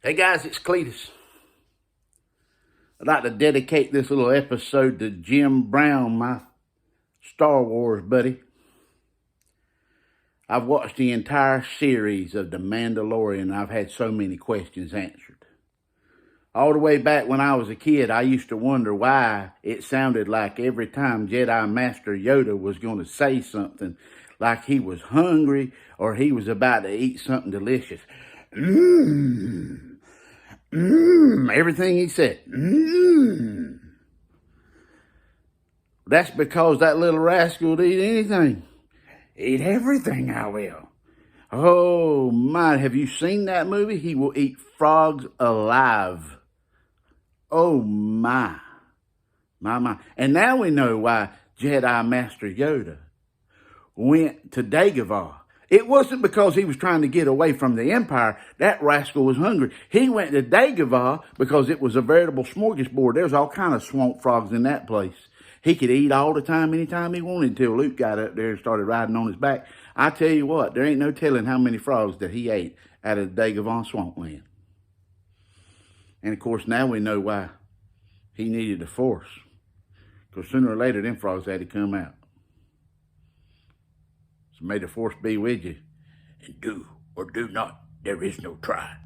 Hey guys, it's Cletus. I'd like to dedicate this little episode to Jim Brown, my Star Wars buddy. I've watched the entire series of The Mandalorian and I've had so many questions answered. All the way back when I was a kid, I used to wonder why it sounded like every time Jedi Master Yoda was going to say something, like he was hungry or he was about to eat something delicious. Everything he said. That's because that little rascal would eat anything. Eat everything, I will. Oh my, have you seen that movie? He will eat frogs alive. Oh my. My. And now we know why Jedi Master Yoda went to Dagobah. It wasn't because he was trying to get away from the Empire. That rascal was hungry. He went to Dagobah because it was a veritable smorgasbord. There's all kind of swamp frogs in that place. He could eat all the time, anytime he wanted, until Luke got up there and started riding on his back. I tell you what, there ain't no telling how many frogs that he ate out of the Dagobah swampland. And of course, now we know why he needed the Force. Because sooner or later, them frogs had to come out. So may the Force be with you. And do or do not, there is no try.